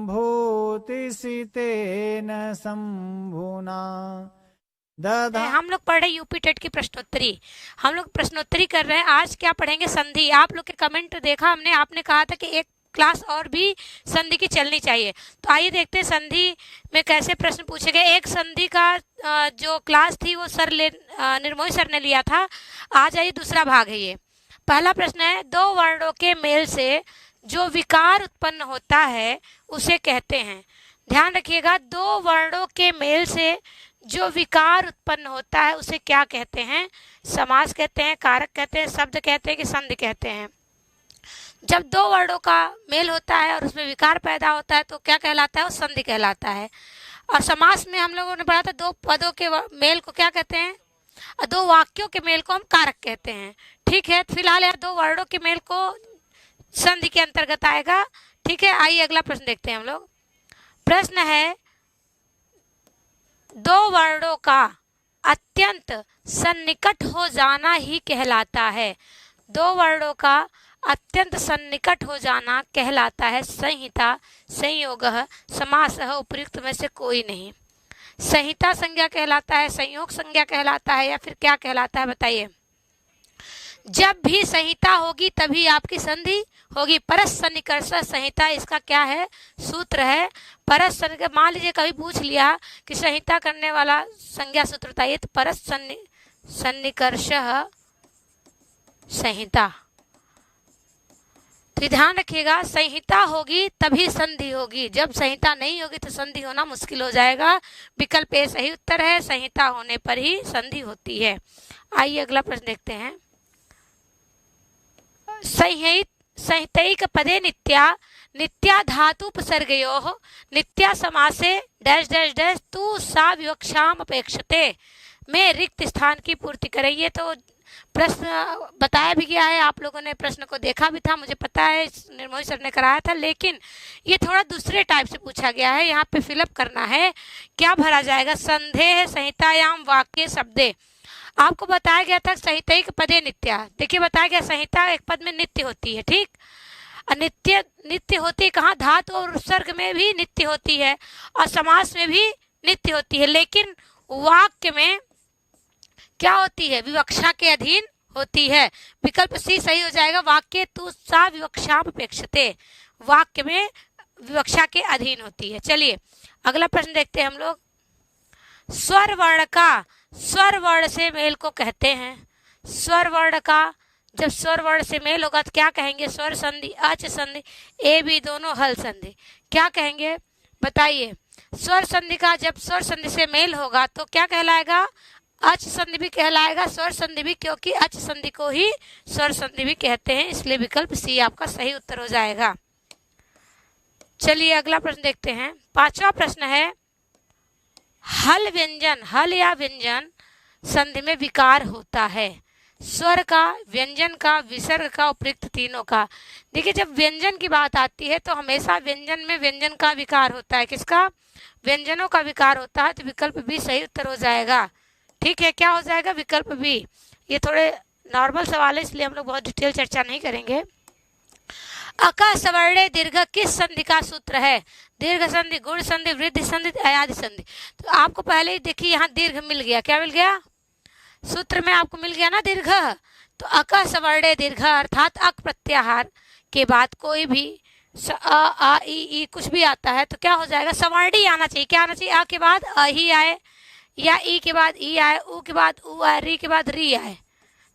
भूतिसितेन शंभुना दधा। हम लोग पढ़ रहे यूपी टेट की प्रश्नोत्तरी, हम लोग प्रश्नोत्तरी कर रहे हैं। आज क्या पढ़ेंगे? संधि। आप लोग के कमेंट देखा हमने, आपने कहा था कि एक क्लास और भी संधि की चलनी चाहिए। तो आइए देखते हैं संधि में कैसे प्रश्न पूछे गए। एक संधि का जो क्लास थी वो निर्मोही सर ने लिया था। आज आइए दूसरा भाग है ये। पहला प्रश्न है, दो वर्णों के मेल से जो विकार उत्पन्न होता है उसे कहते हैं। ध्यान रखिएगा, दो वर्णों के मेल से जो विकार उत्पन्न होता है उसे क्या कहते हैं? समास कहते हैं, कारक कहते हैं, शब्द कहते हैं कि संधि कहते हैं? जब दो वर्णों का मेल होता है और उसमें विकार पैदा होता है तो क्या कहलाता है? वो संधि कहलाता है। और समास में हम लोगों ने पढ़ा था, दो पदों के मेल को क्या कहते हैं? और दो वाक्यों के मेल को हम कारक कहते हैं। ठीक है, फिलहाल यार दो वर्णों के मेल को संधि के अंतर्गत आएगा। ठीक है, आइए अगला प्रश्न देखते हैं हम लोग। प्रश्न है, दो वर्णों का अत्यंत सन्निकट हो जाना ही कहलाता है। दो वर्णों का अत्यंत सन्निकट हो जाना कहलाता है संहिता, संयोगः, समासः, उपयुक्त में से कोई नहीं। संहिता संज्ञा कहलाता है, संयोग संज्ञा कहलाता है, या फिर क्या कहलाता है बताइए? जब भी संहिता होगी तभी आपकी संधि होगी। परस सन्निकर्ष संहिता इसका क्या है? सूत्र है। परस सन्निकर्ष, मान लीजिए कभी पूछ लिया कि संहिता करने वाला संज्ञा सूत्र बताइए, तो परस सन्निकर्ष संहिता। तो ध्यान रखिएगा, संहिता होगी तभी संधि होगी। जब संहिता नहीं होगी तो संधि होना मुश्किल हो जाएगा। विकल्प ए सही उत्तर है, संहिता होने पर ही संधि होती है। आइए अगला प्रश्न देखते हैं। संहितैक पदे नित्या धातुपसर्गयोः नित्या समासे डैश डैश डैश तू सा विवक्षाम अपेक्षते में रिक्त स्थान की पूर्ति करें। ये तो प्रश्न बताया भी गया है, आप लोगों ने प्रश्न को देखा भी था, मुझे पता है निर्मोही सर ने कराया था, लेकिन ये थोड़ा दूसरे टाइप से पूछा गया है। यहाँ पे फिलअप करना है। क्या भरा जाएगा? संदेह संहितायाम वाक्य शब्दे। आपको बताया गया था संहितैक पदे नित्या। देखिए बताया गया संहिता एक पद में नित्य होती है। ठीक, नित्य होती है कहाँ? धातु और उपसर्ग में भी नित्य होती है और समास में भी नित्य होती है, लेकिन वाक्य में क्या होती है? विवक्षा के अधीन होती है। विकल्प सी सही हो जाएगा। वाक्य तू सा विवक्षाम अपेक्षते, वाक्य में विवक्षा के अधीन होती है। चलिए अगला प्रश्न देखते हैं हम लोग। स्वर वर्ण का स्वर वर्ण से मेल को कहते हैं। स्वर वर्ण का जब स्वर वर्ण से मेल होगा तो क्या कहेंगे? स्वर संधि, अच संधि, ए बी दोनों हल संधि। क्या कहेंगे बताइए? स्वर संधि का जब स्वर संधि से मेल होगा तो क्या कहलाएगा? अच संधि भी कहलाएगा, स्वर संधि भी, क्योंकि अच संधि को ही स्वर संधि भी कहते हैं, इसलिए विकल्प सी आपका सही उत्तर हो जाएगा। चलिए अगला प्रश्न देखते हैं। पांचवा प्रश्न है, हल व्यंजन, हल या व्यंजन संधि में विकार होता है। स्वर का, व्यंजन का, विसर्ग का, उपयुक्त तीनों का। देखिए जब व्यंजन की बात आती है तो हमेशा व्यंजन में व्यंजन का विकार होता है। किसका? व्यंजनों का विकार होता है, तो विकल्प बी सही उत्तर हो जाएगा। ठीक है, क्या हो जाएगा? विकल्प बी। ये थोड़े नॉर्मल सवाल है इसलिए हम लोग बहुत डिटेल चर्चा नहीं करेंगे। अका सवर्णे दीर्घ किस संधि का सूत्र है? दीर्घ संधि, गुण संधि, वृद्धि संधि, अयादि संधि। तो आपको पहले ही देखिए यहाँ दीर्घ मिल गया। क्या मिल गया? सूत्र में आपको मिल गया ना दीर्घ। तो अका सवर्णे दीर्घ अर्थात अक प्रत्याहार के बाद कोई भी आ ई कुछ भी आता है तो क्या हो जाएगा? सवर्णी आना चाहिए। क्या आना चाहिए? आ के बाद अ ही आए, या ई के बाद ई आए, उ के बाद उ आए, री के बाद री आए,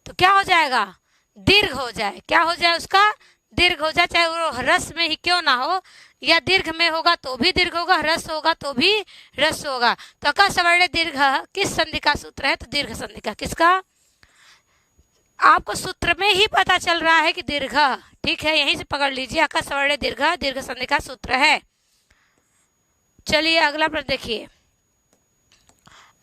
तो क्या हो जाएगा? दीर्घ हो जाए। क्या हो जाए? उसका दीर्घ हो जाए, चाहे वो रस में ही क्यों ना हो, या दीर्घ में होगा तो भी दीर्घ होगा, रस होगा तो भी रस होगा। तो अका सवर्णे दीर्घ किस संधि का सूत्र है? तो दीर्घ संधि का। किसका? आपको सूत्र में ही पता चल रहा है कि दीर्घ। ठीक है, यहीं से पकड़ लीजिए, अका सवर्णे दीर्घ दीर्घ संधि का सूत्र है। चलिए अगला प्रश्न देखिए।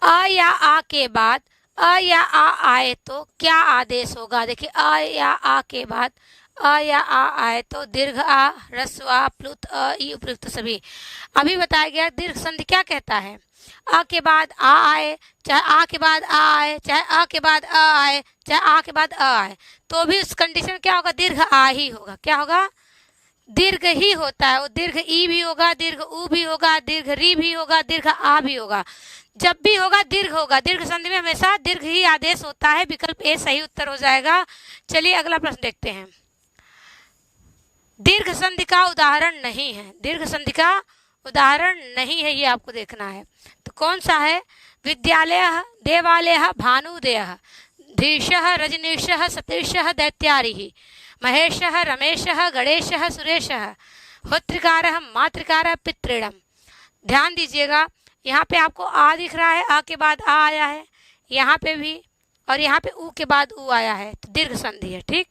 अ या आ के बाद अ या आ आए तो क्या आदेश होगा? देखिए अ या आ के बाद अ या आ आए तो दीर्घ आ, ह्रस्व आ, प्लुत अ, ई उपयुक्त सभी। अभी बताया गया दीर्घ संधि क्या कहता है? आ के बाद आ आए, चाहे आ के बाद आ आए, चाहे आ के बाद अ आए, चाहे आ के बाद अ आए, तो भी उस कंडीशन क्या होगा? दीर्घ आ ही होगा। क्या होगा? दीर्घ ही होता है। वो दीर्घ ई भी होगा, दीर्घ ऊ भी होगा, दीर्घ री भी होगा, दीर्घ आ भी होगा। जब भी होगा दीर्घ होगा। दीर्घ संधि में हमेशा दीर्घ ही आदेश होता है। विकल्प ए सही उत्तर हो जाएगा। चलिए अगला प्रश्न देखते हैं। दीर्घ संधि का उदाहरण नहीं है। दीर्घ संधि का उदाहरण नहीं है, ये आपको देखना है। तो कौन सा है? विद्यालय, देवालय, भानुदय, धीश, रजनीश, सतीश, दैत्यारि, महेश, रमेश, गणेश, सुरेश, होत्रिकार, मातृकार, पितृणम। ध्यान दीजिएगा, यहाँ पे आपको आ दिख रहा है, आ के बाद आ आया है, यहाँ पे भी, और यहाँ पे ऊ के बाद ऊ आया है, तो दीर्घ संधि है। ठीक।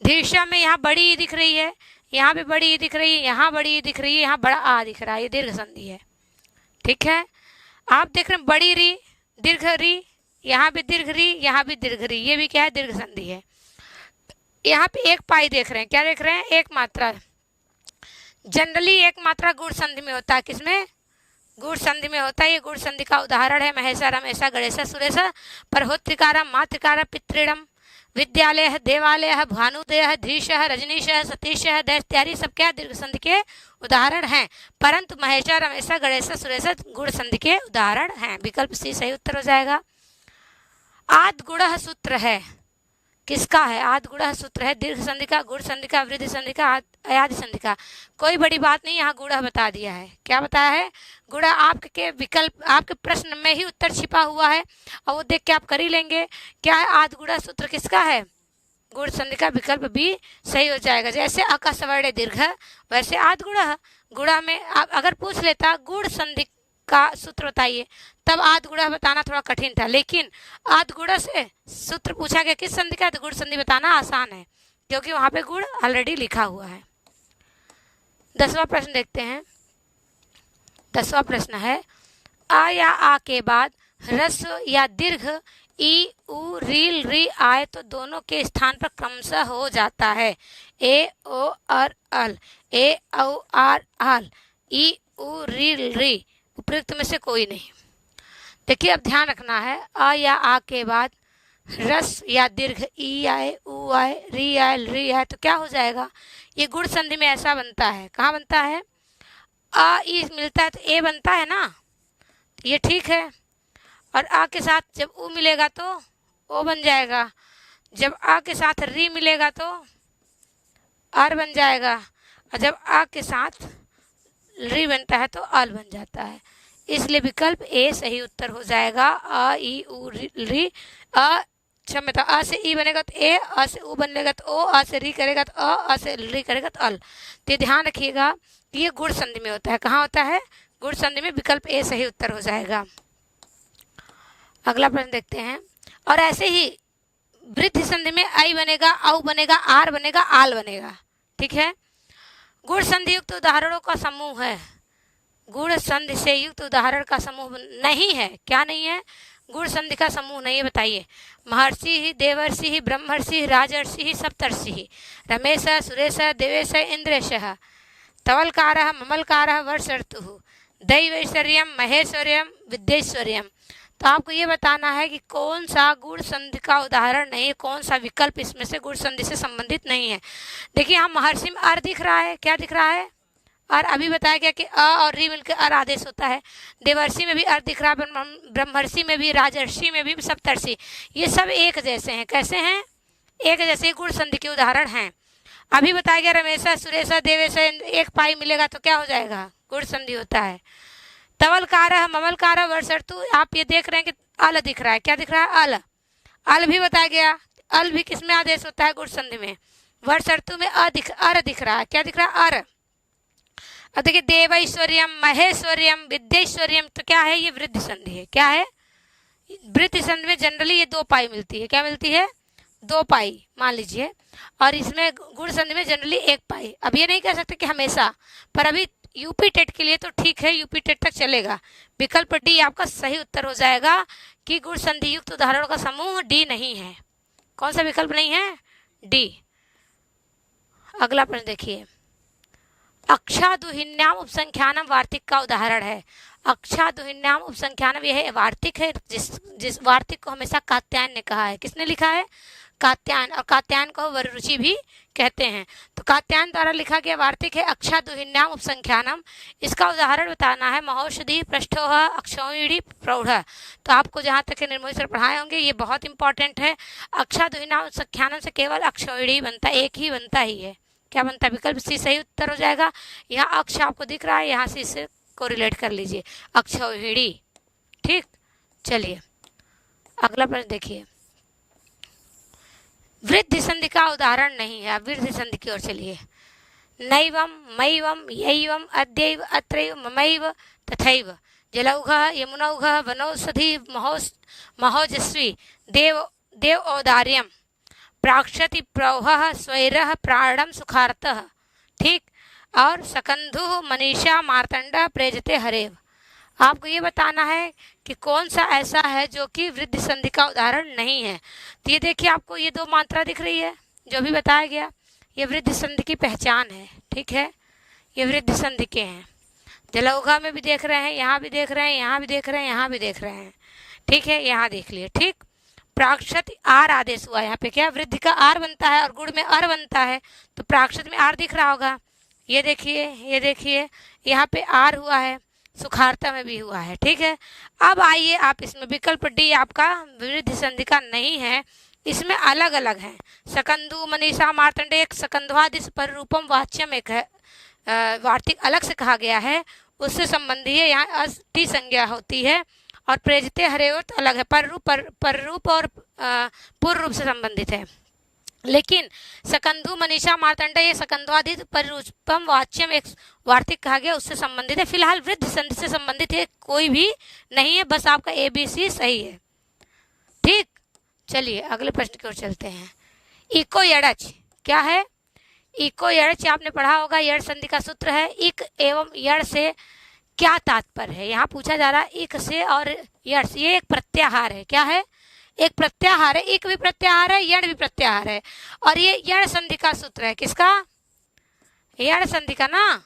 धीर्षा में यहाँ बड़ी ई दिख रही है, यहाँ पे बड़ी ई दिख रही है, यहाँ बड़ी ई दिख रही है, यहाँ बड़ा आ दिख रहा है, ये दीर्घ संधि है। ठीक है। आप देख रहे हैं बड़ी री, दीर्घ री, यहाँ पे दीर्घ री, यहाँ भी दीर्घ री, ये भी क्या है? दीर्घ संधि है। यहाँ पे एक पाई देख रहे हैं, क्या देख रहे हैं? एक मात्रा। जनरली एक मात्रा गुण संधि में होता है। किसमें? गुण संधि में होता है। ये गुण संधि का उदाहरण है महेशा, रमेशा, गणेशा, सुरेशा, पर होत्रिकारा, मातृकारा, पितृणम, विद्यालय, देवालय, भानुदय, धीश, रजनीश, सतीश, दैत्यारि, सब क्या? दीर्घ संधि के उदाहरण हैं। परंतु महेशा, रमेशा, गणेशा, सुरेशा गुण संधि के उदाहरण हैं। विकल्प सी सही उत्तर हो जाएगा। आद गुणः सूत्र है, किसका है? आद गुणः सूत्र है दीर्घ संधि का, गुण संधि का, वृद्धि संधि का, अयादि संधि का। कोई बड़ी बात नहीं, यहाँ गुणः बता दिया है। क्या बताया है? गुणः। आपके विकल्प, आपके प्रश्न में ही उत्तर छिपा हुआ है, और वो देख के आप कर ही लेंगे। क्या है? आद गुणः सूत्र किसका है? गुण संधि का। विकल्प भी सही हो जाएगा। जैसे अ का सवर्ण दीर्घ, वैसे आद गुणः। गुणः में अगर पूछ लेता गुण संधि का सूत्र बताइए, तब आद गुणः बताना थोड़ा कठिन था, लेकिन आद गुणः से सूत्र पूछा गया किस संधि का, तो गुण संधि बताना आसान है, क्योंकि वहां पे गुण ऑलरेडी लिखा हुआ है। 10वां प्रश्न देखते हैं। 10वां प्रश्न है, आ या आ के बाद ह्रस्व या दीर्घ ई, उ, रील, री आए तो दोनों के स्थान पर क्रमशः हो जाता है। ए, ओ, अर, अल, ए, औ, आर, आल, ई, उ, रील, री, उपयुक्त में से कोई नहीं। देखिए अब ध्यान रखना है, आ या आ के बाद ह्रस्व या दीर्घ ई आए, उ आए, री आए, री आए तो क्या हो जाएगा? ये गुण संधि में ऐसा बनता है। कहाँ बनता है? आ ई मिलता है तो ए बनता है ना, ये ठीक है। और आ के साथ जब उ मिलेगा तो ओ बन जाएगा, जब आ के साथ री मिलेगा तो आर बन जाएगा, और जब आ के साथ री बनता है तो अल बन जाता है। इसलिए विकल्प ए सही उत्तर हो जाएगा। आ, ई, उ, री, क्षमता आ से ई बनेगा तो ए, आ से उ बनेगा तो ओ, आ से री करेगा तो आ से री करेगा तो अल। तो ध्यान रखिएगा कि ये गुण संधि में होता है। कहाँ होता है? गुण संधि में। विकल्प ए सही उत्तर हो जाएगा। अगला प्रश्न देखते हैं। और ऐसे ही वृद्धि संधि में आई बनेगा, औ बनेगा, आर बनेगा, आल बनेगा। ठीक है। गुण संधि युक्त उदाहरणों का समूह है। गुण संधि से युक्त उदाहरण का समूह नहीं है। क्या नहीं है? गुण संधि का समूह नहीं है। बताइए। महर्षि ही, देवर्षि ही, ब्रह्मर्षि ही, राजर्षि ही, सप्तर्षि ही, रमेश, सुरेश, देवेश, इंद्रेश, तवलकार, ममलकार, वर्षर्तु, दैवैश्वर्यम, महेश्वर्यम, विद्यैश्वर्यम। तो आपको ये बताना है कि कौन सा गुण संधि का उदाहरण नहीं है, कौन सा विकल्प इसमें से गुण संधि से संबंधित नहीं है। देखिए यहाँ महर्षि में अर दिख रहा है। क्या दिख रहा है? और अभी बताया गया कि अ और री मिलकर अर आदेश होता है। देवर्षि में भी अर दिख रहा है, ब्रह्मर्षि में भी, राजर्षि में भी, सप्तर्षि, ये सब एक जैसे हैं। कैसे हैं? एक जैसे गुण संधि के उदाहरण हैं। अभी बताया गया रमेशा, सुरेशा, देवेशा, एक पाई मिलेगा तो क्या हो जाएगा? गुण संधि होता है। तवलकार, ममलकार, वर्षर्तु, आप ये देख रहे हैं कि अल दिख रहा है। क्या दिख रहा है? अल। अल भी बताया गया। अल भी किसमें आदेश होता है? गुण संधि में। वर्षर्तु में अर दिख रहा है। क्या दिख रहा है? अर। अब देखिए देवैश्वर्यम, महेश्वर्यम, विद्यैश्वर्यम, तो क्या है? ये वृद्धि संधि है। क्या है? वृद्धि संधि में जनरली ये 2 पाई मिलती है। क्या मिलती है? 2 पाई मान लीजिए। और इसमें गुण संधि में जनरली 1 पाई। अब ये नहीं कह सकते कि हमेशा, पर अभी यूपी टेट के लिए तो ठीक है, यूपी टेट तक चलेगा। विकल्प डी आपका सही उत्तर हो जाएगा कि गुण संधि युक्त उदाहरणों का समूह डी नहीं है। कौन सा विकल्प नहीं है? डी। अगला प्रश्न देखिए। अक्षादुहिन्याम उपसंख्यानम वार्तिक का उदाहरण है। अक्षादुहिन्याम उपसंख्यानम यह वार्तिक है, जिस वार्तिक को हमेशा कात्यायन ने कहा है। किसने लिखा है? कात्यायन। और कात्यायन को वररुचि भी कहते हैं। तो कात्यायन द्वारा लिखा गया वार्तिक है अक्षा दुहिन्याम उपसंख्यानम। इसका उदाहरण बताना है महौषधि पृष्ठोह अक्षौहिणी प्रौढ़। तो आपको जहाँ तक निर्मोही सर पढ़ाए होंगे ये बहुत इंपॉर्टेंट है। अक्षा दुहिन्याम उपसंख्यानम से केवल अक्षौहिणी बनता है, एक ही बनता ही है। क्या बनता है? विकल्प सी सही उत्तर हो जाएगा। यहाँ अक्ष आपको दिख रहा है, यहाँ से इसे को रिलेट कर लीजिए अक्षौहिणी। ठीक, चलिए अगला प्रश्न देखिए। वृद्धि संधि का उदाहरण नहीं है। अब वृद्धि संधि की ओर चलिए। नैवम मैवम यैवम अद्यैव अत्रैव ममैव तथैव जलौघः यमुनौघः वनौषधि महोजस्वी देव औदार्यम प्राक्षति प्रौहः स्वैरः प्राणम सुखार्तः। ठीक, और सकंधु मनीषा मार्तंडा प्रेजते हरेव। आपको ये बताना है कि कौन सा ऐसा है जो कि वृद्धि संधि का उदाहरण नहीं है। तो ये देखिए, आपको ये दो मात्रा दिख रही है जो भी बताया गया, ये वृद्धि संधि की पहचान है। ठीक है, ये वृद्धि संधि के हैं। जलौघा में भी देख रहे हैं, यहाँ भी देख रहे हैं, यहाँ भी देख रहे हैं, यहाँ भी देख रहे हैं। ठीक है, यहाँ देख लिए। ठीक, प्राक्षत आर आदेश हुआ यहाँ पे। क्या वृद्धि का आर बनता है और गुण में अर बनता है, तो प्राक्षत में आर दिख रहा होगा। ये देखिए, ये देखिए, यहाँ पे आर हुआ है, सुखार्ता में भी हुआ है। ठीक है, अब आइए आप इसमें विकल्प डी आपका वृद्धि संधि का नहीं है, इसमें अलग अलग हैं। सकंदु मनीषा मार्तंडे एक सकंध्वादिश पर रूपम वाच्यम एक है, वार्तिक अलग से कहा गया है, उससे संबंधी है। यहाँ अष्टि संज्ञा होती है। और प्रेजते हरेवत अलग है, पर रूप और पूर्व रूप से संबंधित है। लेकिन सकंधु मनीषा मार्तंड ये सकंध्वादित परिरूपम वाच्यम एक वार्तिक कहा गया, उससे संबंधित है। फिलहाल वृद्धि संधि से संबंधित है कोई भी नहीं है, बस आपका ABC सही है। ठीक, चलिए अगले प्रश्न की ओर चलते हैं। इको यड़च क्या है? इको यड़च आपने पढ़ा होगा, यड़ संधि का सूत्र है। इक एवं यड़ से क्या तात्पर्य है? यहाँ पूछा जा रहा है इक से और यड़ से। ये एक प्रत्याहार है। क्या है? एक प्रत्याहार है। इक भी प्रत्याहार है, यड़ भी प्रत्याहार है। और ये यड़ संधि का सूत्र है। किसका? यड़ संधि का ना।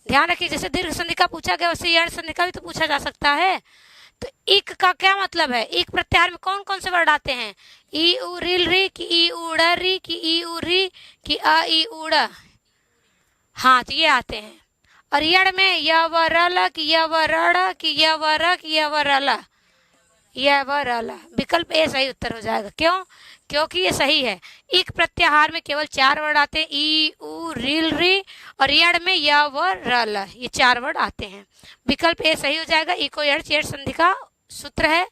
ध्यान रखिए, जैसे दीर्घ संधि का पूछा गया वैसे यड़ संधि का भी तो पूछा जा सकता है। तो इक का क्या मतलब है? इक प्रत्याहार में कौन कौन से वर्ड आते हैं? ई उ रिल री की ई उड़ री की ई उ री की अ ई उड़। हाँ, तो ये आते हैं। और यड़ में यवरल की यवरड़ की यवरक यवरल यवरल। विकल्प ए सही उत्तर हो जाएगा। क्यों? क्योंकि ये सही है। इक प्रत्याहार में केवल 4 वर्ड आते हैं, ई उ रिल री, और यड़ में यवरल, ये 4 वर्ड आते हैं। विकल्प ए सही हो जाएगा। इको यड़ संधि का सूत्र है।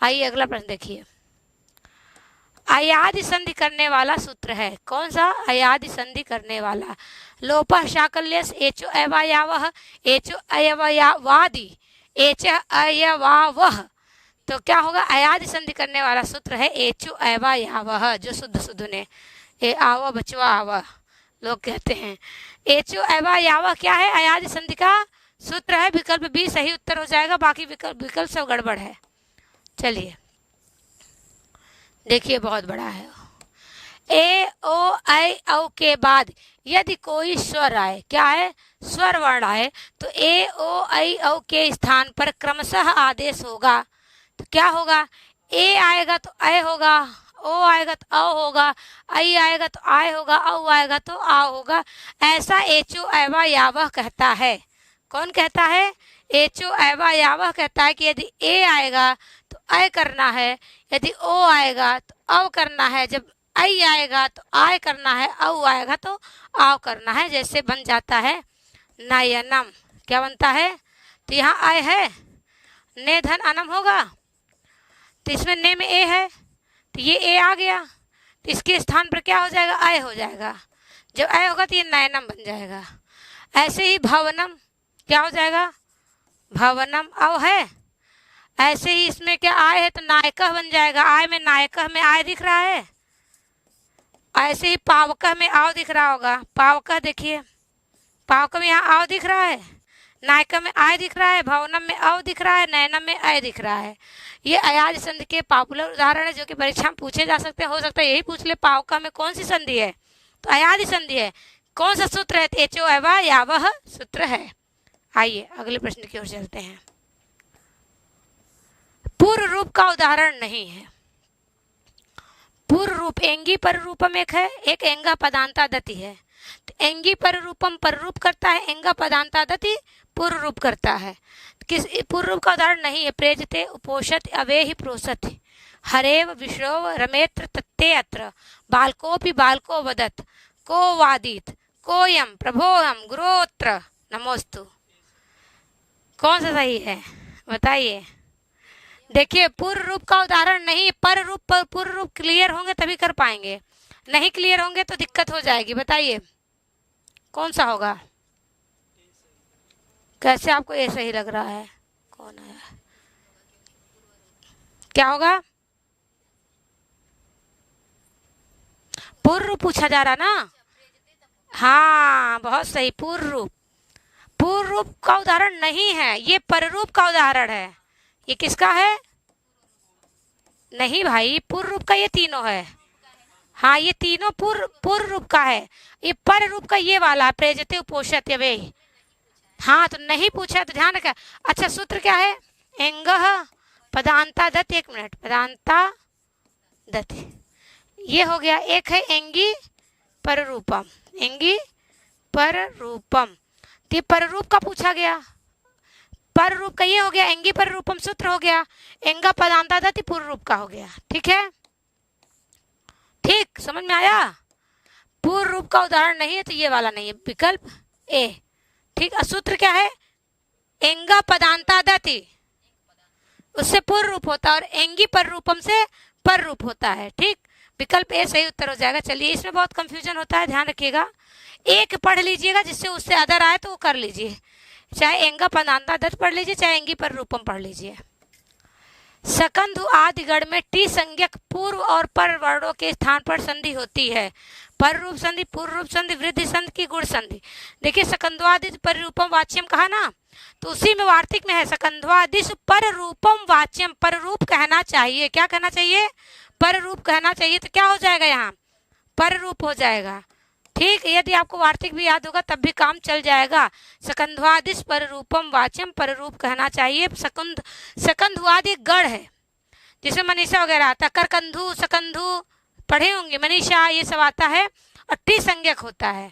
आइए अगला प्रश्न देखिए। अयादि संधि करने वाला सूत्र है। कौन सा? अयादि संधि करने वाला। लोपः शाकल्यस एचो अयवायावः एचो अयवयावादि एच अयवावः। तो क्या होगा? अयादि संधि करने वाला सूत्र है एचो अयवायावः, जो शुद्ध शुद्ध ने ए आव बचवा आव लोग कहते हैं। एचो अयवायावः क्या है? अयादि संधि का सूत्र है। विकल्प बी सही उत्तर हो जाएगा। बाकी विकल्प सब गड़बड़ है। चलिए देखिए, बहुत बड़ा है। ए ओ ऐ औ के बाद यदि कोई स्वर आए, क्या है? स्वर वर्ण आए, तो ए ओ ऐ औ के स्थान पर क्रमशः आदेश होगा। तो क्या होगा? ए आएगा तो ऐ होगा, ओ आएगा तो औ होगा, ऐ आएगा तो आय होगा, औ आएगा तो आ होगा। ऐसा एचो ऐवा यावह कहता है। कौन कहता है? एचो ऐवा यावह कहता है कि यदि ए आएगा तो ऐ करना है, यदि ओ आएगा तो औ करना है, जब ऐ आएगा तो आय करना है, औ आएगा तो आव करना है। जैसे बन जाता है नयनम। क्या बनता है? तो यहाँ आय है, ने धन अनम होगा, तो इसमें ने में ए है, तो ये ए आ गया, तो इसके स्थान पर क्या हो जाएगा? आय हो जाएगा। जब आय होगा तो ये नयनम बन जाएगा। ऐसे ही भवनम क्या हो जाएगा? भवनम अव है। ऐसे ही इसमें क्या आय है तो नायकः बन जाएगा। आय में नायकः में आय दिख रहा है। ऐसे ही पावकः में आव दिख रहा होगा। पावकः देखिए, पावकः में यहाँ आव दिख रहा है, नायकः में आय दिख रहा है, भवनम में अव दिख रहा है, नयनम में आय दिख रहा है। ये अयादि संधि के पॉपुलर उदाहरण है जो कि परीक्षा में पूछे जा सकते हैं। हो सकता है यही पूछ ले, पावकः में कौन सी संधि है? तो अयादि संधि है। कौन सा सूत्र है? एचो ऐवा यावह सूत्र है। आइए अगले प्रश्न की ओर चलते हैं। पूर्व रूप का उदाहरण नहीं है। पूर्व रूप एंगी पर रूपम एक है, एक एंगा पदांता दति है। तो एंगी पर रूपम पर रूप करता है, एंगा पदांता दति पूर्व रूप करता है। किस पूर्व रूप का उदाहरण नहीं है। प्रेजते उपोषत अवेहि प्रोसत हरेव विश्रव रमेत्र तत्ते अत्र बालकोपि बालको वदत को वादित कोयम प्रभोहम गुरोत्र नमोस्तु। कौन सा सही है बताइए। देखिए पूर्व रूप का उदाहरण नहीं, पर रूप पर पूर्व रूप क्लियर होंगे तभी कर पाएंगे, नहीं क्लियर होंगे तो दिक्कत हो जाएगी। बताइए कौन सा होगा। कैसे आपको ये सही लग रहा है, कौन है, क्या होगा। पूर्व रूप पूछा जा रहा ना। हाँ बहुत सही। पूर्व रूप, पूर्व रूप का उदाहरण नहीं है, ये पर रूप का उदाहरण है। ये किसका है। नहीं भाई पूर्व रूप का ये तीनों है। हाँ ये तीनों पूर्व रूप का है। ये पर रूप का ये वाला प्रेजते उपोषत वे। हाँ तो नहीं पूछा तो ध्यान रखा। अच्छा सूत्र क्या है। एंगह पदांता दत, एक मिनट, पदांता दत ये हो गया। एक है एंगी पर रूपम, एंगी पर रूपम, ये पर रूप का पूछा गया। पर रूप का ये हो गया, एंगी पर रूपम सूत्र हो गया, एंगा पदांता दति पूर्व रूप का हो गया। ठीक है, ठीक समझ में आया। पूर्व रूप का उदाहरण नहीं है तो ये वाला नहीं है, विकल्प ए। ठीक, सूत्र क्या है। एंगा पदांता दति उससे पूर्व रूप होता है और एंगी पर रूपम से पर रूप होता है। ठीक, विकल्प ए सही उत्तर हो जाएगा। चलिए इसमें बहुत कंफ्यूजन होता है, ध्यान रखिएगा। एक पढ़ लीजिएगा, जिससे उससे अदर आए तो वो कर लीजिए। चाहे एंगा पदांता दत पढ़ लीजिए, चाहे एंगी पर रूपम पढ़ लीजिए। सकंधु आदि गण में टी संज्ञक पूर्व और पर वर्णों के स्थान पर संधि होती है। पर रूप संधि, पूर्व रूप संधि, वृद्धि संधि की गुण संधि। देखिए सकंध्वादि पर रूपम वाच्यम कहा ना, तो उसी में वार्तिक में है सकंध्वादिश पर रूपम वाच्यम। पर रूप कहना चाहिए, क्या कहना चाहिए, पर रूप कहना चाहिए। तो क्या हो जाएगा यहाँ, पर रूप हो जाएगा। ठीक, यदि आपको वार्तिक भी याद होगा तब भी काम चल जाएगा। सकंध्वादिश पर रूपम वाच्यम, पर रूप कहना चाहिए। सकंध्वादि गढ़ है, जिसमें मनीषा वगैरह आता, करकंधु सकंधु पढ़े होंगे, मनीषा ये सब आता है, और टी संज्ञक होता है।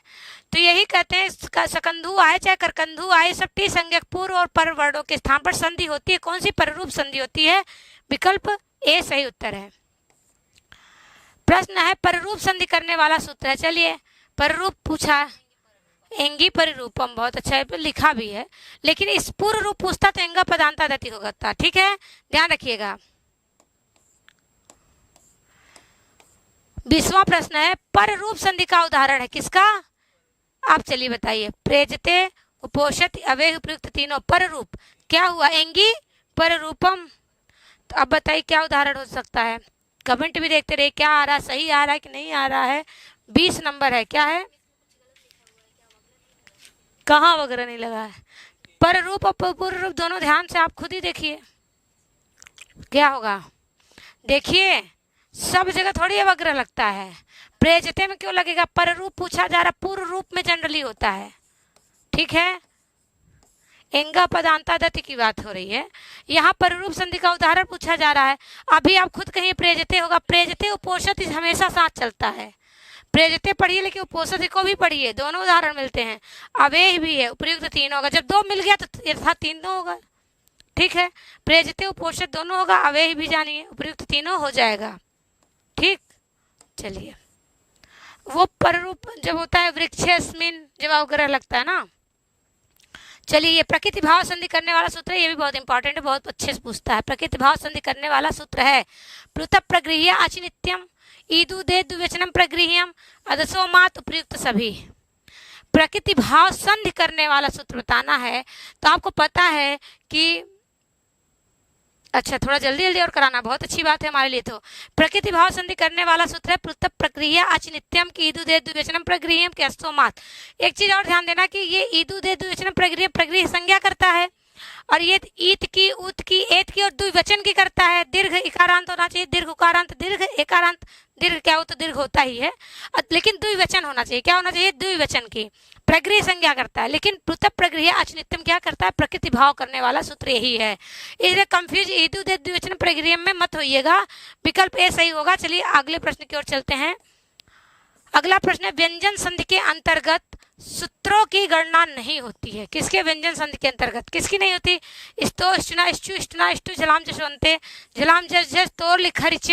तो यही कहते हैं सकंधु आए चाहे करकंधु आए, सब टी संज्ञक पूर्व और पर वर्णों के स्थान पर संधि होती है। कौन सी, पर रूप संधि होती है। विकल्प ए सही उत्तर है। प्रश्न है पर रूप संधि करने वाला सूत्र है। चलिए पर रूप पूछा, एंगी पर रूपम, बहुत अच्छा है, लिखा भी है, लेकिन इस पूर्व रूप पूछता तो एंगा पदांता दति होगा। ठीक है, ध्यान रखिएगा। 20वां प्रश्न है पर रूप संधि का उदाहरण है किसका। आप चलिए बताइए। प्रेजते उपोषित अवेह उपयुक्त तीनों पर रूप क्या हुआ, एंगी पर रूपम। तो अब बताइए क्या उदाहरण हो सकता है। कमेंट भी देखते रहिए, क्या आ रहा है, सही आ रहा है कि नहीं आ रहा है। 20 नंबर है, क्या है, कहाँ वगैरह नहीं लगा है। पर रूप और पूर्व रूप दोनों ध्यान से आप खुद ही देखिए क्या होगा। देखिए सब जगह थोड़ी वग्रह लगता है, प्रेजते में क्यों लगेगा। पर रूप पूछा जा रहा, पूर्व रूप में जनरली होता है। ठीक है, एंगा पदांता दति की बात हो रही है, यहाँ पर रूप संधि का उदाहरण पूछा जा रहा है। अभी आप खुद कहिए प्रेजते होगा, प्रेजते उपोषित हमेशा साथ चलता है। प्रेजते पढ़िए लेकिन उपोषित को भी पढ़िए, दोनों उदाहरण मिलते हैं। अवेह भी है, उपयुक्त तीनों होगा। जब 2 मिल गया तो यथा तीनों होगा। ठीक है, प्रेजते उपोषित दोनों होगा, अवेह भी जानिए, उपयुक्त तीनों हो जाएगा। ठीक, चलिए वो पर रूप जब होता है वृक्षस्मिन, जब अवग्रह लगता है ना। चलिए ये प्रकृति भाव संधि करने वाला सूत्र है, ये भी बहुत इंपॉर्टेंट है, बहुत अच्छे से पूछता है। प्रकृति भाव संधि करने वाला सूत्र है पृथक प्रगृह्य अचिनित्यम ईदु दे द्विवचनम प्रगृह्यम अदसोमात उपयुक्त सभी। प्रकृति भाव संधि करने वाला सूत्र बताना है तो आपको पता है कि, अच्छा थोड़ा जल्दी जल्दी और कराना, बहुत अच्छी बात है हमारे लिए। तो प्रकृति भाव संधि करने वाला सूत्र है पृथक प्रक्रिया अचिनित्यम की ईदु दे द्विवचनम प्रगृह्यम के अस्तोमात। एक चीज और ध्यान देना कि ये ईदु दे द्विवचनम प्रगृह्य, प्रगृह्य संज्ञा करता है, और ये ईत की, उत की, एत की और द्विवचन की करता है। दीर्घ इकारांत होना चाहिए, दीर्घ उकारांत, दीर्घ एकारांत, दीर्घ क्या हो तो दीर्घ होता ही है, लेकिन द्विवचन होना चाहिए। क्या होना चाहिए? द्विवचन की। प्रगृह संज्ञा करता है, लेकिन पृथक प्रगृह अचनित्यम क्या करता है? प्रकृति भाव करने वाला सूत्र यही है। इसलिए कंफ्यूज हेतु द्विवचन प्रगृह में मत होइएगा, विकल्प ए सही होगा। चलिए अगले प्रश्न की ओर चलते हैं। अगला प्रश्न है, व्यंजन संधि के अंतर्गत सूत्रों की गणना नहीं होती है। किसके व्यंजन संधि के अंतर्गत किसकी नहीं होती? स्तो, स्टुना, स्टु, स्टुना, स्टु, झलाम जशवंते, झलाम जस जस, तोर लिखरिच,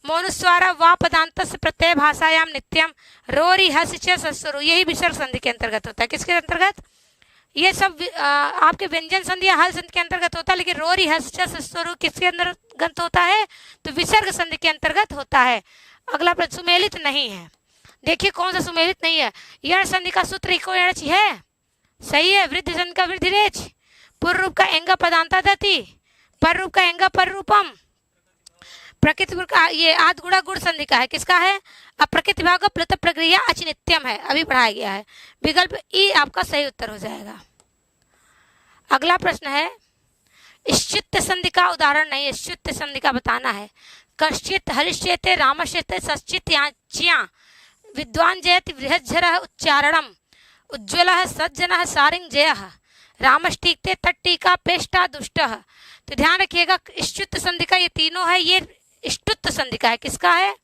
मोनुस्वार वा पदांतस्य प्रत्यय भाषायाम नित्यम, रोरी हस च सस्वरु, यही विसर्ग संधि के अंतर्गत होता है। किसके अंतर्गत? ये सब आपके व्यंजन संधि या हल संधि के अंतर्गत होता है, लेकिन रोरी हस च सस्वरु किसके अंतर्गत होता है? तो विसर्ग संधि के अंतर्गत होता है। अगला प्रश्न, सुमेलित नहीं है। देखिए कौन सा सुमेलित नहीं है? यण संधि का सूत्र इको यणच है, सही है। वृद्धि संधि का वृद्धि रेच, पूर्व रूप का एंगा पदांता दति, पर रूप का एंगा पर रूपम, प्रकृति का ये आद गुड़ा गुड़ संधि का है। किसका है? अब प्रकृति भाग प्लुत प्रक्रिया अचिनित्यम है, अभी पढ़ाया गया है। विकल्प ई आपका सही उत्तर हो जाएगा। अगला प्रश्न है, इश्चित संधि का उदाहरण नहीं है, इश्चित संधि का बताना है। कश्चित हरिष्येते रामश्येते सश्चित याच्या, विद्वान जयति बृहज्झरः उच्चारणम, उज्ज्वलः सज्जनः सारिंग जयः, रामष्टीकते तट्टीका पेष्टा दुष्टः। तो ध्यान रखिएगा, इष्टुत संधि का ये तीनों है, ये इष्टुत संधि का है। किसका है?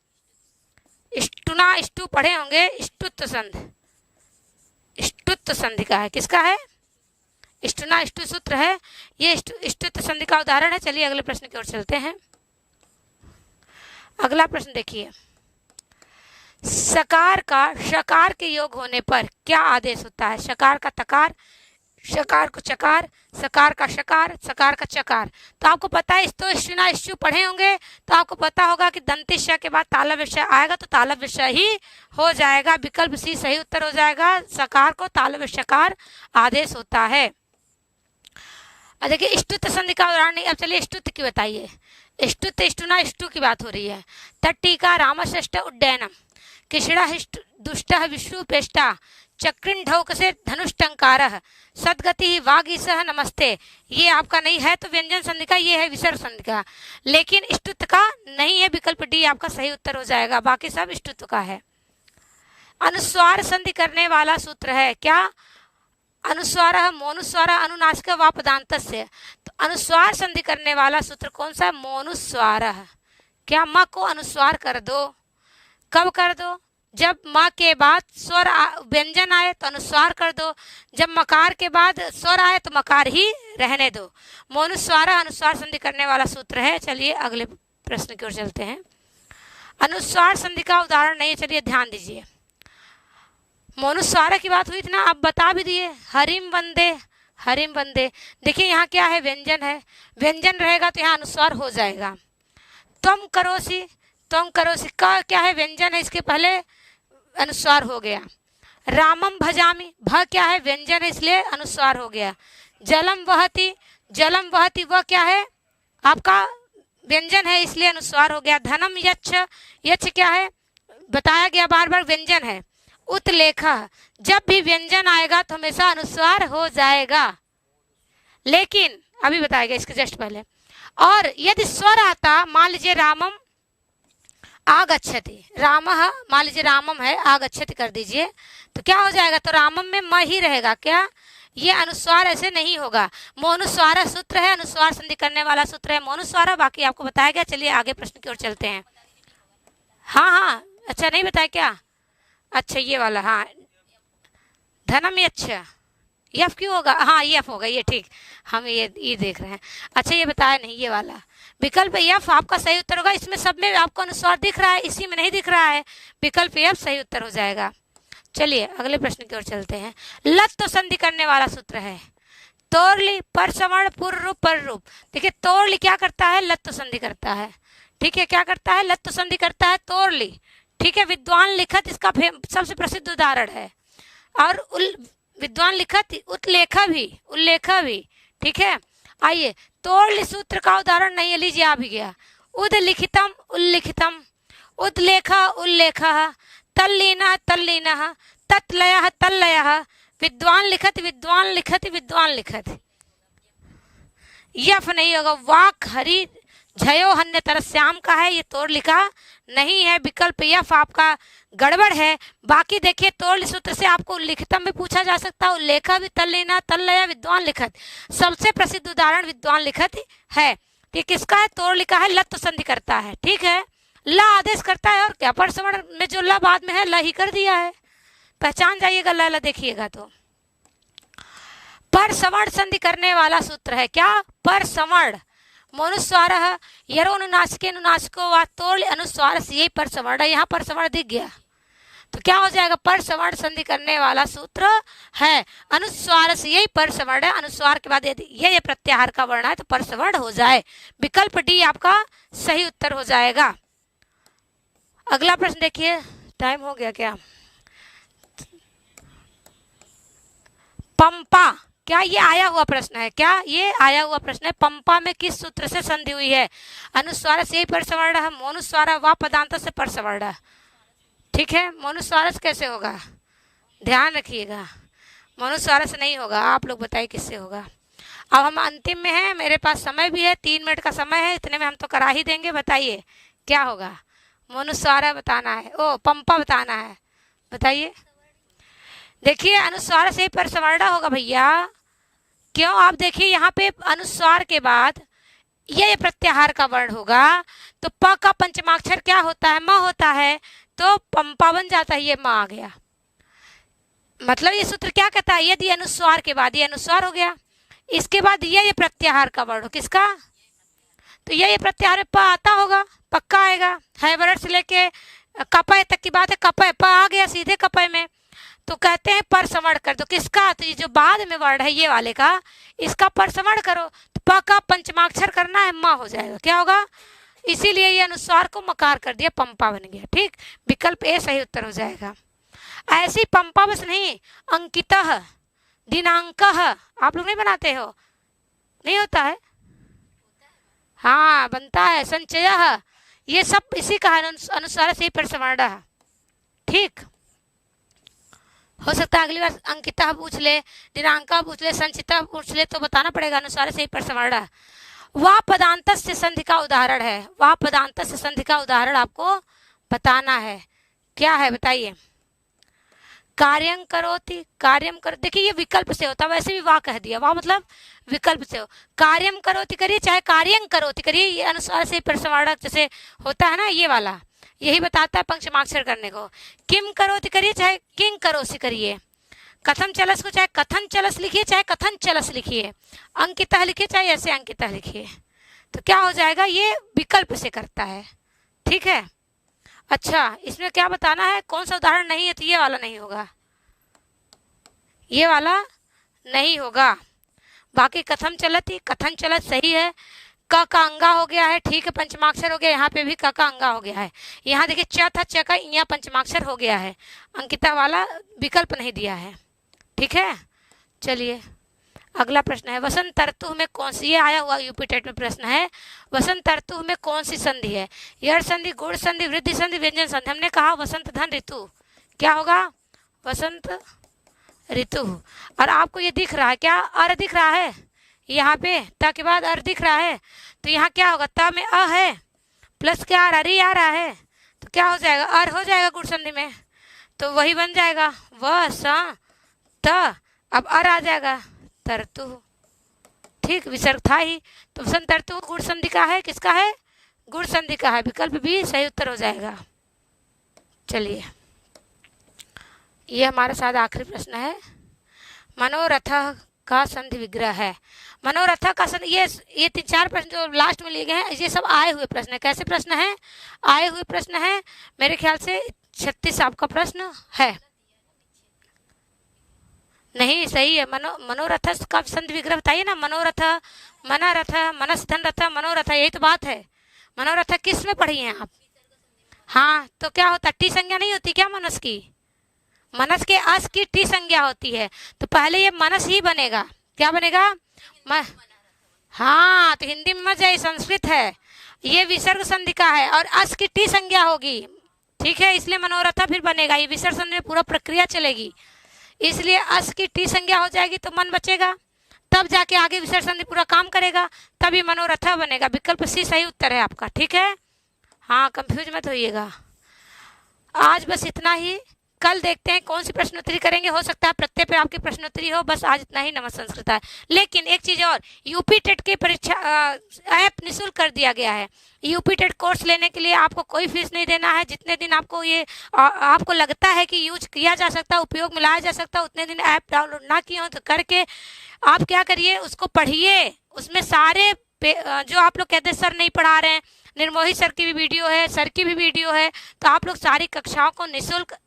इष्टुना, इष्टु पढ़े होंगे, इष्टुत संधि, इष्टुत संधि का है। किसका है? इष्टुना, इष्टु सूत्र है, ये इष्टुत संधि का उदाहरण है। चलिए अगले प्रश्न की ओर चलते हैं। अगला प्रश्न देखिए, सकार का शकार के योग होने पर क्या आदेश होता है? शकार का तकार, शकार को चकार, सकार का शकार, सकार का चकार। तो आपको पता है, इस्तो इष्टुना इष्टु पढ़े होंगे तो आपको पता होगा कि दंतिश के बाद तालव्य विषय आएगा तो तालव्य विषय ही हो जाएगा। विकल्प सी सही उत्तर हो जाएगा। सकार को तालव्य शकार आदेश होता है। देखिए इष्टुत संधि का उदाहरण नहीं, अब चलिए इष्टुत की बताइए। इष्टुत इष्टुना इष्टु की बात हो रही है। तट्टिका रामश्रेष्ठ उड्डयनम, किशिड़ा दुष्ट विश्वपेष्टा, चक्रिंढौक से धनुष्टंकारः, सदगति वागीसह नमस्ते। ये आपका नहीं है तो व्यंजन संधि का, ये है विसर्ग संधि का, लेकिन इष्टुत का नहीं है। विकल्प डी आपका सही उत्तर हो जाएगा, बाकी सब इष्टुत का है। अनुस्वार संधि करने वाला सूत्र है क्या? अनुस्वार मोनुस्वार अनुनासिक व पदांतस्य। तो अनुस्वार संधि करने वाला सूत्र कौन सा? मोनुस्वार। क्या म को अनुस्वार कर दो? कब कर दो? जब म के बाद स्वर व्यंजन आए तो अनुस्वार कर दो, जब मकार के बाद स्वर आए तो मकार ही रहने दो। मोनुस्वार अनुस्वार संधि करने वाला सूत्र है। चलिए अगले प्रश्न की ओर चलते हैं। अनुस्वार संधि का उदाहरण नहीं है, चलिए ध्यान दीजिए। मोनुस्वार की बात हुई थी ना, आप बता भी दिए। हरिम वंदे, हरिम वंदे। देखिए यहाँ क्या है? व्यंजन है, व्यंजन रहेगा तो यहाँ अनुस्वार हो जाएगा। तुम करोसी, तुम करोसी का क्या है? व्यंजन है, इसके पहले अनुस्वार हो गया। रामम भजामी, भ क्या है? व्यंजन है, इसलिए अनुस्वार हो गया। जलम वहति, जलम वहति वह क्या है? आपका व्यंजन है, इसलिए अनुस्वार हो गया। धनम यच्छ, यच्छ क्या है? बताया गया बार बार व्यंजन है। उत्लेखा, जब भी व्यंजन आएगा तो हमेशा अनुस्वार हो जाएगा, लेकिन अभी बताएगा इसके जस्ट पहले। और यदि स्वर आता, मान लीजिए रामम आगच्छति, रामः मान लीजिए रामम है, आगच्छति कर दीजिए, तो क्या हो जाएगा? तो रामम में म ही रहेगा। क्या? ये अनुस्वार ऐसे नहीं होगा। मोनुस्वार सूत्र है, अनुस्वार संधि करने वाला सूत्र है मोनुस्वार। बाकी आपको बताया गया। चलिए आगे प्रश्न की ओर चलते हैं। हाँ हाँ, अच्छा नहीं बताया क्या? अच्छा ये वाला, हाँ धनम, अच्छा यफ क्यों होगा? हाँ यफ होगा, ये ठीक, हम ये देख रहे हैं। अच्छा ये बताया नहीं, ये वाला विकल्प यफ आपका सही उत्तर होगा। इसमें सब में आपको अनुस्वार दिख रहा है, इसी में नहीं दिख रहा है। विकल्प यफ सही उत्तर हो जाएगा। चलिए अगले प्रश्न की ओर चलते हैं। लत्त संधि करने वाला सूत्र है तोरली, पर सवर्ण, पूर्व रूप, पर रूप। देखिए तोरली क्या करता है? लत्त संधि करता है। ठीक है, क्या करता है? लत्त संधि करता है तोरली। ठीक है, विद्वान लिखत इसका सबसे प्रसिद्ध उदाहरण है। और विद्वान लिखत उत्लेखा भी, उल्लेखा भी। ठीक है, आइए तोरली सूत्र का उदाहरण नहीं है, लीजिए आ भी गया। उदलिखितम, उल्लिखितम, उद्लेखा, उल्लेखः, तल्लीनः, तल्लीनः, तत्लयः, तल्लयः, विद्वान लिखत, विद्वान लिखत, विद्वान लिखत। यफ नहीं होगा। वाक हरि झयो हन्य तरस्याम का है, ये तोड़ लिखा नहीं है। विकल्प एफ आपका गड़बड़ है। बाकी देखिए तोड़ सूत्र से आपको लिखितम भी पूछा जा सकता है, उल्लेखा भी तल्लीना तल्लया विद्वान लिखत। सबसे प्रसिद्ध उदाहरण विद्वान लिखत है कि किसका है, तोड़ लिखा है लत संधि करता है, ठीक है, ला आदेश करता है और क्या परसवर्ण में जो ला बाद में है ला ही कर दिया है, पहचान जाइएगा ला ला देखिएगा तो। परसवर्ण संधि करने वाला सूत्र है क्या, परसवर्ण मोनुस्वार यरोनुनासिके नुनासिको व तोड़ अनुस्वार से, यही परसवर्ण है, यहाँ परसवर्ण दिख गया तो क्या हो जाएगा, परसवर्ण संधि करने वाला सूत्र है। अनुस्वार से, यही परसवर्ण है, अनुस्वार के बाद यदि ये प्रत्याहार का वर्ण है तो परसवर्ण हो जाए। विकल्प डी आपका सही उत्तर हो जाएगा। अगला प्रश्न देखिए, टाइम हो गया क्या। पंपा, क्या ये आया हुआ प्रश्न है, क्या ये आया हुआ प्रश्न है। पंपा में किस सूत्र से संधि हुई है, अनुस्वार से परसवर्ण है, मोनुस्वार व पदांत से परसवर्ण है, ठीक है। मोनुस्वारस कैसे होगा, ध्यान रखिएगा, मोनुस्वारस नहीं होगा, आप लोग बताइए किससे होगा। अब हम अंतिम में हैं, मेरे पास समय भी है, 3 मिनट का समय है, इतने में हम तो करा ही देंगे। बताइए क्या होगा, मोनुस्वार बताना है, ओ पंपा बताना है, बताइए। देखिए अनुस्वार से परसवर्ण होगा भैया, क्यों, आप देखिए यहाँ पे अनुस्वार के बाद ये प्रत्याहार का वर्ण होगा तो प का पंचमाक्षर क्या होता है, म होता है, तो पंपा बन जाता है, ये म आ गया। मतलब ये सूत्र क्या कहता है, यदि अनुस्वार के बाद ये अनुस्वार हो गया, इसके बाद ये प्रत्याहार का वर्ण हो किसका, तो ये प्रत्याहार प आता होगा, पक्का आएगा। है वर्ड से लेके कपय तक की बात है, कपय प आ गया सीधे कपय में, तो कहते हैं परसवर्ण कर दो किसका, तो ये जो बाद में वर्ड है ये वाले का, इसका परसवर्ण करो, तो प का पंचमाक्षर करना है, म हो जाएगा, क्या होगा, इसीलिए ये अनुस्वार को मकार कर दिया, पंपा बन गया, ठीक। विकल्प ए सही उत्तर हो जाएगा। ऐसी पंपा बस नहीं, अंकितः, दिनांकः, आप लोग नहीं बनाते हो, नहीं होता है, हाँ बनता है, संचयः, ये सब इसी का अनुस्वार से परसवर्ण, ठीक। हो सकता है अगली बार अंकिता पूछ ले, दिनांका पूछ ले, संचिता पूछ ले, तो बताना पड़ेगा अनुस्वार से परसवर्ण। वह पदांत से संधि का उदाहरण है, वह पदांत से संधि का उदाहरण आपको बताना है, क्या है बताइए। कार्यं करोति, कार्यं कर, देखिए ये विकल्प से होता है, वैसे भी वाह कह दिया, वाह मतलब विकल्प से हो। कार्यं करोति करिए चाहे कार्यं करोति करिए, ये अनुस्वार से परसवर्ण जैसे होता है ना, ये वाला यही बताता है पंचमाक्षर करने को। किम करोति करिए चाहे किंग करोसि करिए, कथम चलस को चाहे कथन चलस लिखिए चाहे कथन चलस लिखिए, अंकिता लिखिए चाहे ऐसे अंकिता लिखिए, तो क्या हो जाएगा, ये विकल्प से करता है, ठीक है। अच्छा इसमें क्या बताना है, कौन सा उदाहरण नहीं है, तो ये वाला नहीं होगा, ये वाला नहीं होगा। बाकी कथम चलत ही, कथन चलत सही है, क का अंगा हो गया है, ठीक है, पंचमाक्षर हो गया, यहाँ पे भी क का अंगा हो गया है। यहाँ देखिए च था, च का यहाँ पंचमाक्षर हो गया है, अंकिता वाला विकल्प नहीं दिया है, ठीक है। चलिए अगला प्रश्न है, वसंत ऋतु में कौन सी, ये आया हुआ यूपी टेट में प्रश्न है, वसंत ऋतु में कौन सी संधि है, यड़ संधि, गुण संधि, वृद्धि संधि, व्यंजन संधि। हमने कहा वसंत धन ऋतु, क्या होगा, वसंत ऋतु। और आपको ये दिख रहा है क्या, अर दिख रहा है यहाँ पे, त के बाद अर दिख रहा है, तो यहाँ क्या होगा, त में अ है प्लस क्या अरी आ रहा है, तो क्या हो जाएगा, अर हो जाएगा गुण संधि में, तो वही बन जाएगा व स त, अब अर आ जाएगा तरतु, ठीक, विसर्ग था ही, तो वसंत ऋतु गुण संधि का है, किसका है, गुण संधि का है, विकल्प भी सही उत्तर हो जाएगा। चलिए ये हमारे साथ आखिरी प्रश्न है, मनोरथ का संधि विग्रह है। मनोरथ का संधि, ये 3-4 प्रश्न जो लास्ट में लिए गए हैं, ये सब आए हुए प्रश्न है। कैसे प्रश्न है, आए हुए प्रश्न है, मेरे ख्याल से 36 आपका प्रश्न है, नहीं सही है। मनोरथ का संधि विग्रह बताइए ना, मनोरथ, मनरथ, मनस्थन रथ, मनोरथ, यही तो बात है। मनोरथ किस में पढ़ी हैं आप, हाँ, तो क्या होता, टी संज्ञा नहीं होती क्या मनस की, मनस के अस की टी संज्ञा होती है, तो पहले ये मनस ही बनेगा, क्या बनेगा, हाँ, तो हिंदी में मत जाइए, संस्कृत है, ये विसर्ग संधि का है और अस की टी संज्ञा होगी, ठीक है, इसलिए मनोरथा फिर बनेगा, ये विसर्ग संधि में पूरा प्रक्रिया चलेगी, इसलिए अस की टी संज्ञा हो जाएगी तो मन बचेगा, तब जाके आगे विसर्ग संधि पूरा काम करेगा, तभी मनोरथ बनेगा। विकल्प सी सही उत्तर है आपका। ठीक है, हाँ कंफ्यूज मत होइएगा। आज बस इतना ही, कल देखते हैं कौन सी प्रश्नोत्तरी करेंगे। हो सकता है प्रत्यय पे आपकी प्रश्नोत्तरी हो। बस आज इतना ही। नमस्ते संस्कृत है। लेकिन एक चीज और, यूपी टेट की परीक्षा ऐप निःशुल्क कर दिया गया है। यूपी टेट कोर्स लेने के लिए आपको कोई फीस नहीं देना है। जितने दिन आपको ये आपको लगता है कि यूज किया जा सकता है, उपयोग में लाया जा सकता है, उतने दिन ऐप डाउनलोड ना किए हो तो करके आप क्या करिए, उसको पढ़िए। उसमें सारे जो आप लोग कहते हैं सर नहीं पढ़ा रहे हैं, निर्मोही सर की भी वीडियो है, सर की भी वीडियो है, तो आप लोग सारी कक्षाओं को निःशुल्क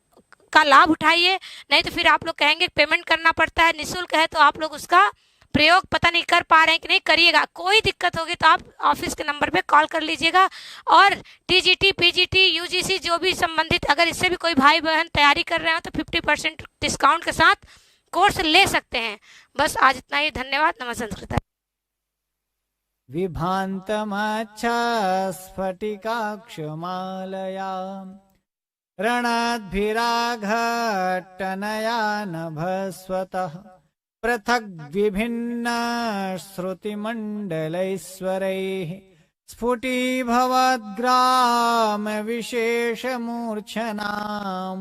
का लाभ उठाइए। नहीं तो फिर आप लोग कहेंगे पेमेंट करना पड़ता है। निःशुल्क है तो आप लोग उसका प्रयोग पता नहीं कर पा रहे हैं कि नहीं, करिएगा। कोई दिक्कत होगी तो आप ऑफिस के नंबर पे कॉल कर लीजिएगा। और टीजीटी, पीजीटी, यूजीसी जो भी संबंधित, अगर इससे भी कोई भाई बहन तैयारी कर रहे हो तो 50% डिस्काउंट के साथ कोर्स ले सकते हैं। बस आज इतना ही। धन्यवाद। नमस्ते संस्कृत। विभान्तमाच्छा स्फटिकाक्षमालया रणद्भिराघट्टनया नभस्वतः पृथग्विभिन्न श्रुतिमण्डलैश्वरैः स्फुटीभवद्ग्रामविशेषमूर्च्छनाम्